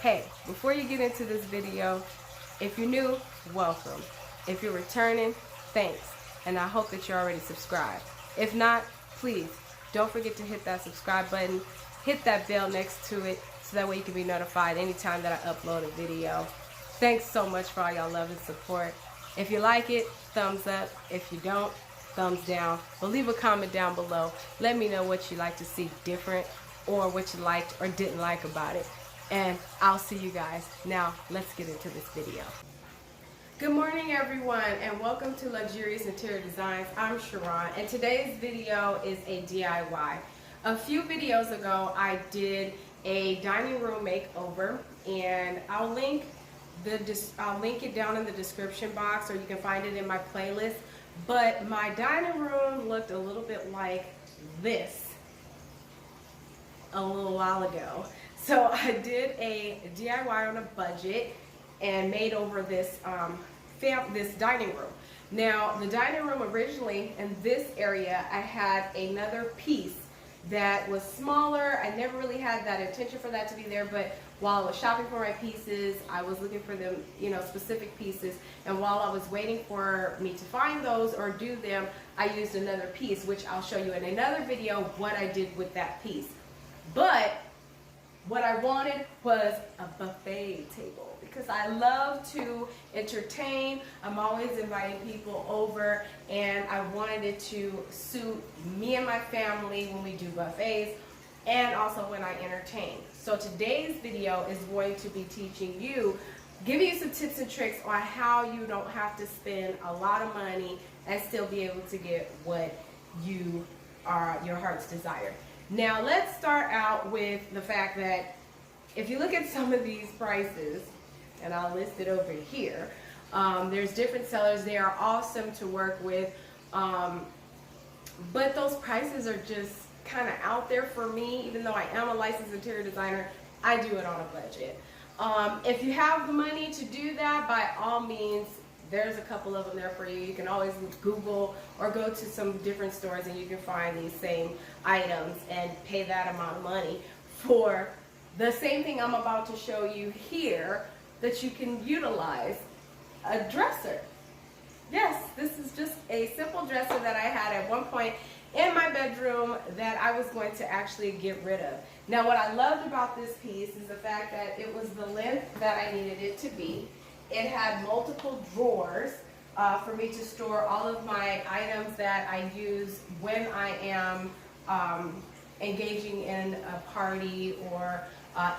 Hey, before you get into this video, if you're new, welcome. If you're returning, thanks. And I hope that you're already subscribed. If not, please don't forget to hit that subscribe button, hit that bell next to it so that way you can be notified anytime that I upload a video. Thanks so much for all y'all love and support. If you like it, thumbs up. If you don't, thumbs down. But leave a comment down below. Let me know what you like to see different or what you liked or didn't like about it. And I'll see you guys. Now, let's get into this video. Good morning, everyone, and welcome to Luxurious Interior Designs. I'm Sharon, and today's video is a DIY. A few videos ago, I did a dining room makeover, and I'll link it down in the description box, or you can find it in my playlist. But my dining room looked a little bit like this a little while ago. So I did a DIY on a budget and made over this this dining room. Now, the dining room originally in this area, I had another piece that was smaller. I never really had that intention for that to be there, but while I was shopping for my pieces, I was looking for them, specific pieces. And while I was waiting for me to find those or do them, I used another piece, which I'll show you in another video what I did with that piece. But what I wanted was a buffet table because I love to entertain. I'm always inviting people over, and I wanted it to suit me and my family when we do buffets and also when I entertain. So today's video is going to be teaching you, giving you some tips and tricks on how you don't have to spend a lot of money and still be able to get what your heart's desire. Now, let's start out with the fact that if you look at some of these prices, and I'll list it over here, there's different sellers. They are awesome to work with, but those prices are just kind of out there for me. Even though I am a licensed interior designer, I do it on a budget. If you have the money to do that, by all means, there's a couple of them there for you. You can always Google or go to some different stores and you can find these same items and pay that amount of money for the same thing I'm about to show you here that you can utilize. A dresser. Yes, this is just a simple dresser that I had at one point in my bedroom that I was going to actually get rid of. Now, what I loved about this piece is the fact that it was the length that I needed it to be. It had multiple drawers for me to store all of my items that I use when I am engaging in a party or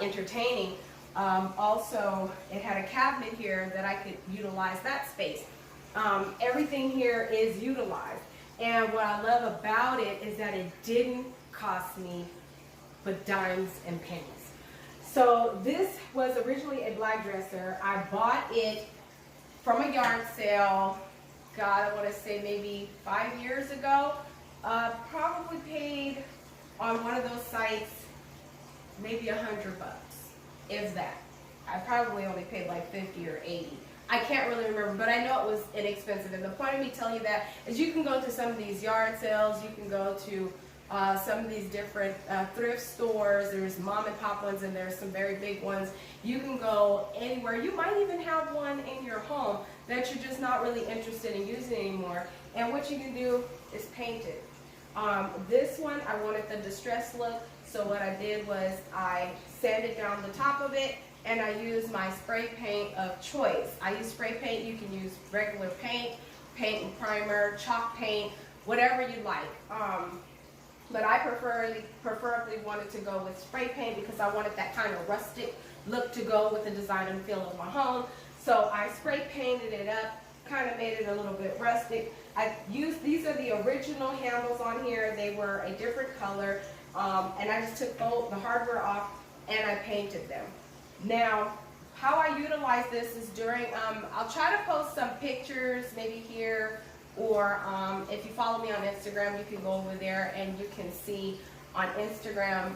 entertaining. Also, it had a cabinet here that I could utilize that space. Everything here is utilized. And what I love about it is that it didn't cost me but dimes and pennies. So this was originally a black dresser. I bought it from a yard sale, God, I want to say maybe 5 years ago. Probably paid on one of those sites maybe $100, if that. I probably only paid like 50 or 80. I can't really remember, but I know it was inexpensive. And the point of me telling you that is you can go to some of these yard sales, you can go to some of these different thrift stores. There's mom and pop ones, and there's some very big ones. You can go anywhere. You might even have one in your home that you're just not really interested in using anymore. And what you can do is paint it. This one, I wanted the distressed look, so what I did was I sanded down the top of it, and I used my spray paint of choice. I use spray paint. You can use regular paint, paint and primer, chalk paint, whatever you like. But I preferably wanted to go with spray paint because I wanted that kind of rustic look to go with the design and feel of my home. So I spray painted it up, kind of made it a little bit rustic. These are the original handles on here. They were a different color, and I just took the hardware off and I painted them. Now, how I utilize this is during, I'll try to post some pictures maybe here, or if you follow me on Instagram, you can go over there and you can see on Instagram,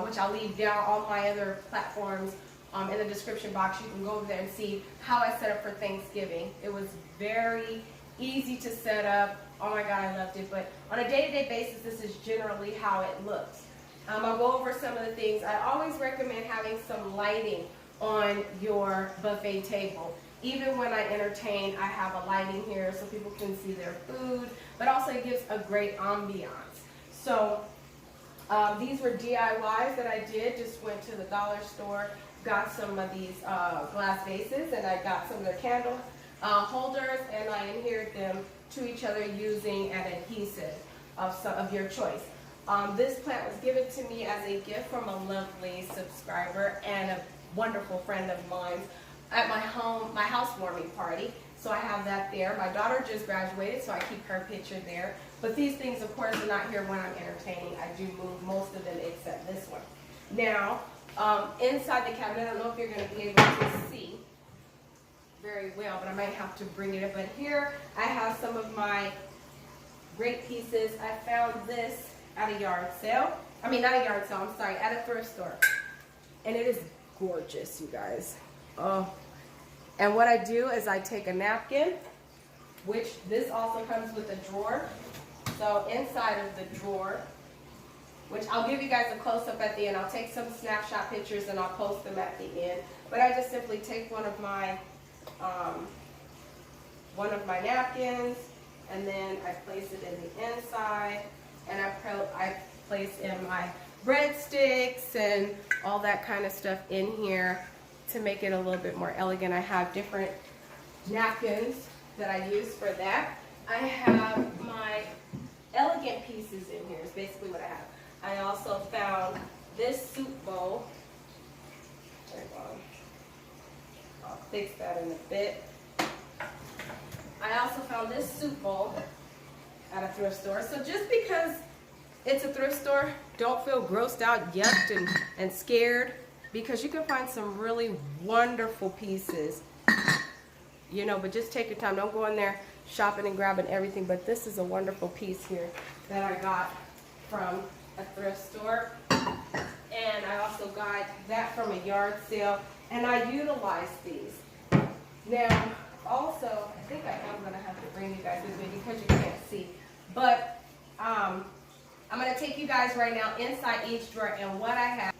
which I'll leave down all my other platforms in the description box. You can go over there and see how I set up for Thanksgiving. It was very easy to set up. Oh my God, I loved it. But on a day-to-day basis, this is generally how it looks. I'll go over some of the things. I always recommend having some lighting on your buffet table. Even when I entertain, I have a lighting here so people can see their food, but also it gives a great ambiance. So these were DIYs that I did. Just went to the dollar store, got some of these glass vases, and I got some of their candle holders, and I adhered them to each other using an adhesive of your choice. This plant was given to me as a gift from a lovely subscriber and a wonderful friend of mine at my housewarming party. So I have that there. My daughter just graduated, so I keep her picture there. But these things, of course, are not here when I'm entertaining. I do move most of them except this one. Now, inside the cabinet, I don't know if you're going to be able to see very well, but I might have to bring it up. But here I have some of my great pieces. I found this at a yard sale. I mean, not a yard sale, I'm sorry, at a thrift store. And it is gorgeous, you guys. Oh. And what I do is I take a napkin, which this also comes with a drawer. So inside of the drawer, which I'll give you guys a close-up at the end. I'll take some snapshot pictures and I'll post them at the end. But I just simply take one of my napkins, and then I place it in the inside, and I place in my breadsticks and all that kind of stuff in here to make it a little bit more elegant. I have different napkins that I use for that. I have my elegant pieces in here is basically what I have. I also found this soup bowl. I'll fix that in a bit. I also found this soup bowl at a thrift store. So just because it's a thrift store, don't feel grossed out, yucked, and scared, because you can find some really wonderful pieces, you know, but just take your time. Don't go in there shopping and grabbing everything. But this is a wonderful piece here that I got from a thrift store. And I also got that from a yard sale, and I utilize these. Now, also, I think I am going to have to bring you guys with me because you can't see. But I'm going to take you guys right now inside each drawer and what I have.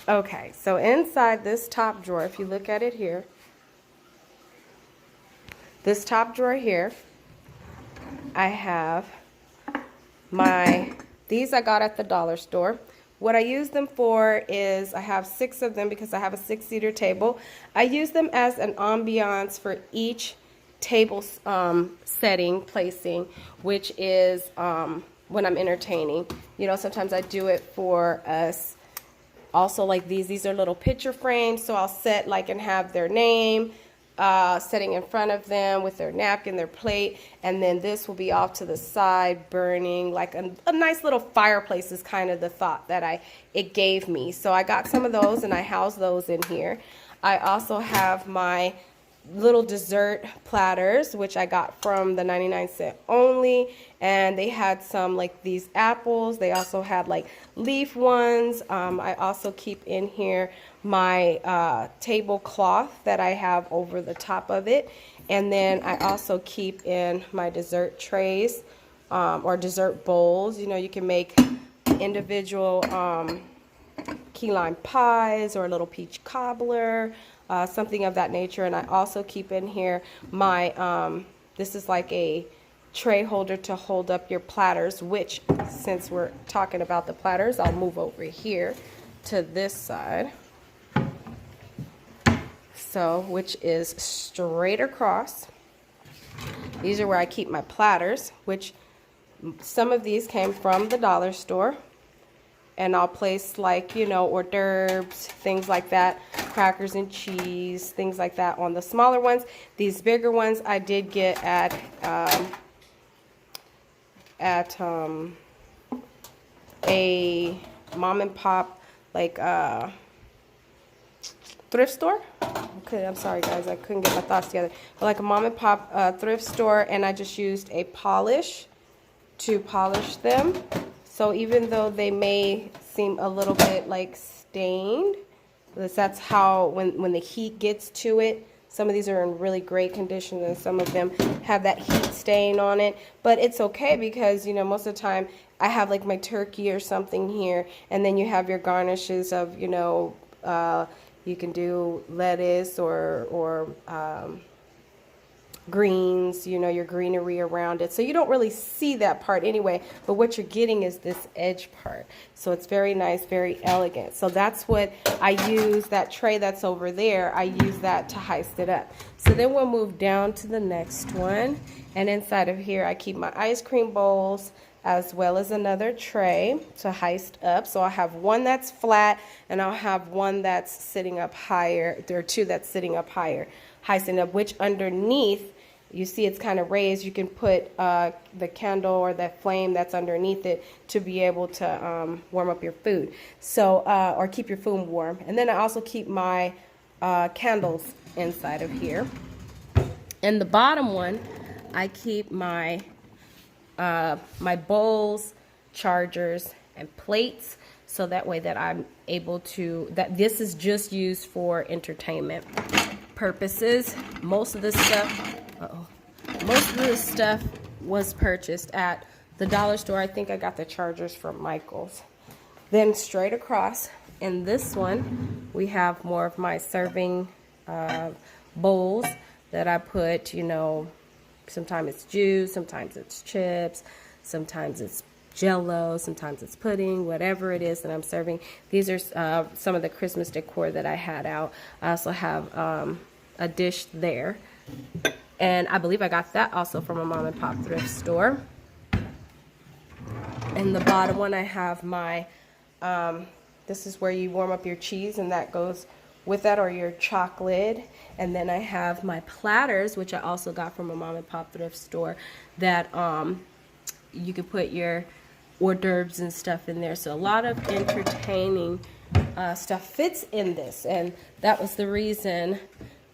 Okay, so inside this top drawer, if you look at it here, this top drawer here, I have these I got at the dollar store. What I use them for is I have 6 of them because I have a 6-seater table. I use them as an ambiance for each table placing, which is when I'm entertaining. You know, sometimes I do it for us. Also, like these are little picture frames, so I'll set like and have their name setting in front of them with their napkin, their plate, and then this will be off to the side burning like a nice little fireplace is kind of the thought that it gave me. So I got some of those and I house those in here. I also have my little dessert platters, which I got from the 99-cent only, and they had some like these apples. They also had like leaf ones. I also keep in here my tablecloth that I have over the top of it, and then I also keep in my dessert trays or dessert bowls. You know, you can make individual key lime pies or a little peach cobbler, something of that nature. And I also keep in here my, this is like a tray holder to hold up your platters, which, since we're talking about the platters, I'll move over here to this side. So, which is straight across. These are where I keep my platters, which some of these came from the dollar store. And I'll place, like, you know, hors d'oeuvres, things like that, crackers and cheese, things like that on the smaller ones. These bigger ones I did get at a mom and pop, like, thrift store. Okay, I'm sorry guys, I couldn't get my thoughts together. But like a mom and pop thrift store, and I just used a polish to polish them. So even though they may seem a little bit like stained, that's how when the heat gets to it, some of these are in really great condition and some of them have that heat stain on it. But it's okay because, you know, most of the time I have like my turkey or something here, and then you have your garnishes of, you know, You can do lettuce or greens, you know, your greenery around it. So you don't really see that part anyway, but what you're getting is this edge part. So it's very nice, very elegant. So that's what I use, that tray that's over there, I use that to heist it up. So then we'll move down to the next one. And inside of here, I keep my ice cream bowls as well as another tray to heist up. So I'll have one that's flat and I'll have one that's sitting up higher. There are two that's sitting up higher, heisting up, which underneath, you see it's kind of raised. You can put the candle or that flame that's underneath it to be able to warm up your food. So, or keep your food warm. And then I also keep my candles inside of here. And the bottom one, I keep my my bowls, chargers, and plates, so that way that I'm able to, that this is just used for entertainment purposes. Most of this stuff was purchased at the dollar store. I think I got the chargers from Michael's. Then straight across in this one, we have more of my serving bowls that I put, you know, sometimes it's juice, sometimes it's chips, sometimes it's Jello, sometimes it's pudding, whatever it is that I'm serving. These are some of the Christmas decor that I had out. I also have a dish there. And I believe I got that also from a mom and pop thrift store. In the bottom one, I have my, this is where you warm up your cheese, and that goes with that, or your chocolate. And then I have my platters, which I also got from a mom and pop thrift store, that you could put your hors d'oeuvres and stuff in there. So a lot of entertaining stuff fits in this, and that was the reason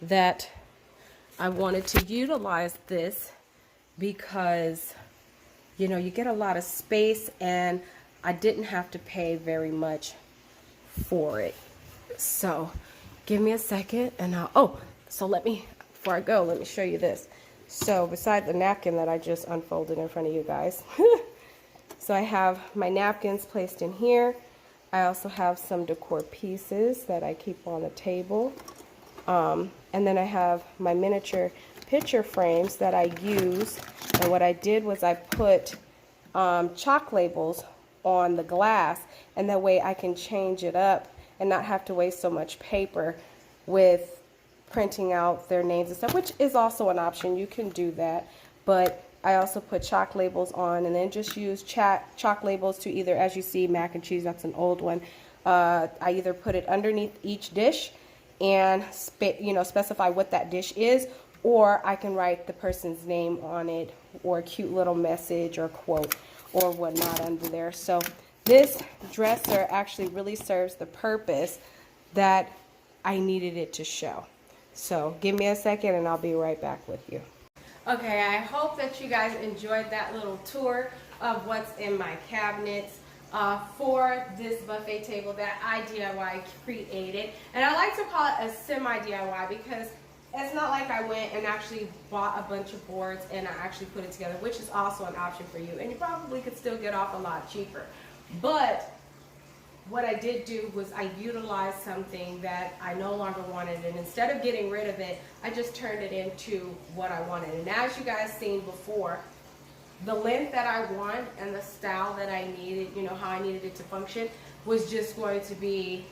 that I wanted to utilize this, because you know, you get a lot of space and I didn't have to pay very much for it. So give me a second and so let me, before I go, let me show you this. So beside the napkin that I just unfolded in front of you guys, so I have my napkins placed in here. I also have some decor pieces that I keep on the table. And then I have my miniature picture frames that I use. And what I did was I put chalk labels on the glass, and that way I can change it up and not have to waste so much paper with printing out their names and stuff, which is also an option. You can do that. But I also put chalk labels on, and then just use chalk labels to either, as you see, mac and cheese, that's an old one. I either put it underneath each dish and specify what that dish is, or I can write the person's name on it, or a cute little message or quote or whatnot under there. So this dresser actually really serves the purpose that I needed it to show. So give me a second and I'll be right back with you. Okay, I hope that you guys enjoyed that little tour of what's in my cabinets for this buffet table that I DIY created. And I like to call it a semi-DIY because it's not like I went and actually bought a bunch of boards and I actually put it together, which is also an option for you. And you probably could still get off a lot cheaper. But what I did do was I utilized something that I no longer wanted, and instead of getting rid of it, I just turned it into what I wanted. And as you guys seen before, the length that I want and the style that I needed, you know, how I needed it to function, was just going to be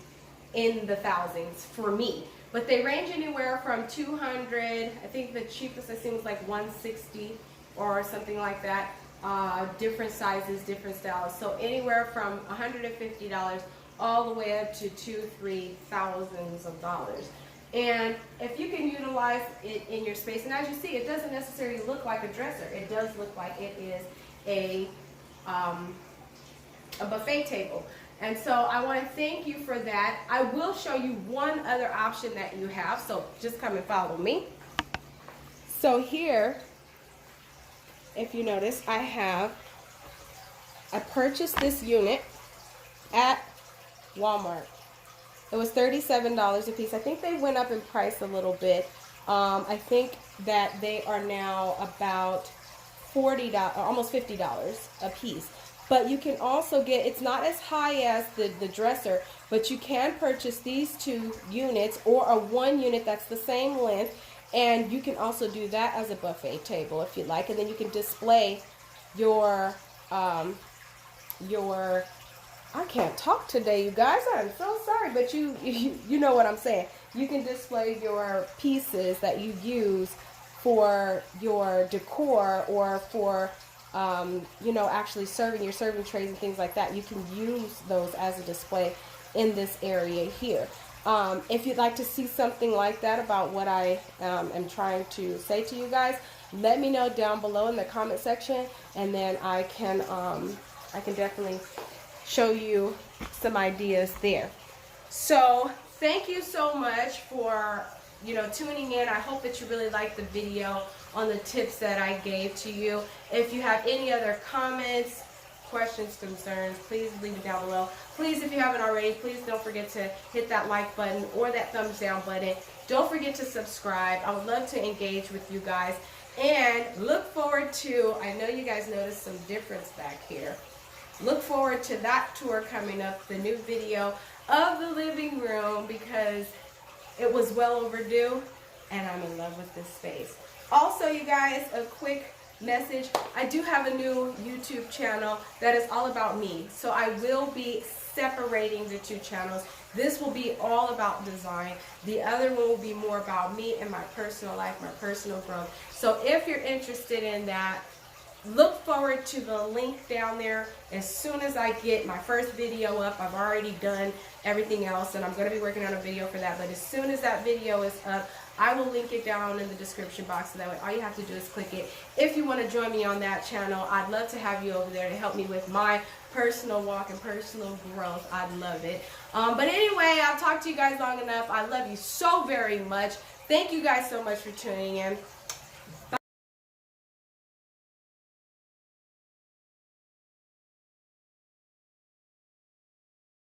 in the thousands for me. But they range anywhere from 200, I think the cheapest I've seen was like 160 or something like that. Different sizes, different styles. So anywhere from $150 all the way up to $2,000–3,000. And if you can utilize it in your space, and as you see, it doesn't necessarily look like a dresser. It does look like it is a buffet table. And so I want to thank you for that. I will show you one other option that you have, so just come and follow me. So here, if you notice, I purchased this unit at Walmart. It was $37 a piece. I think they went up in price a little bit. I think that they are now about $40, almost $50 a piece. But you can also get, it's not as high as the dresser, but you can purchase these 2 units or a 1 unit that's the same length, and you can also do that as a buffet table if you like, and then you can display your I can't talk today, you guys. I'm so sorry, but you know what I'm saying. You can display your pieces that you use for your decor or for you know, actually serving your serving trays and things like that. You can use those as a display in this area here. If you'd like to see something like that about what I am trying to say to you guys, let me know down below in the comment section, and then I can definitely show you some ideas there. So thank you so much for, you know, tuning in. I hope that you really liked the video on the tips that I gave to you. If you have any other comments, questions, concerns, please leave it down below. Please, if you haven't already, please don't forget to hit that like button or that thumbs down button. Don't forget to subscribe. I would love to engage with you guys, and look forward to, I know you guys noticed some difference back here. Look forward to that tour coming up, the new video of the living room, because it was well overdue and I'm in love with this space. Also, you guys, a quick message. I do have a new YouTube channel that is all about me. So I will be separating the 2 channels. This will be all about design. The other one will be more about me and my personal life, my personal growth. So if you're interested in that, look forward to the link down there. As soon as I get my first video up, I've already done everything else, and I'm going to be working on a video for that. But as soon as that video is up, I will link it down in the description box, so that way all you have to do is click it. If you want to join me on that channel, I'd love to have you over there to help me with my personal walk and personal growth. I'd love it. But anyway, I've talked to you guys long enough. I love you so very much. Thank you guys so much for tuning in.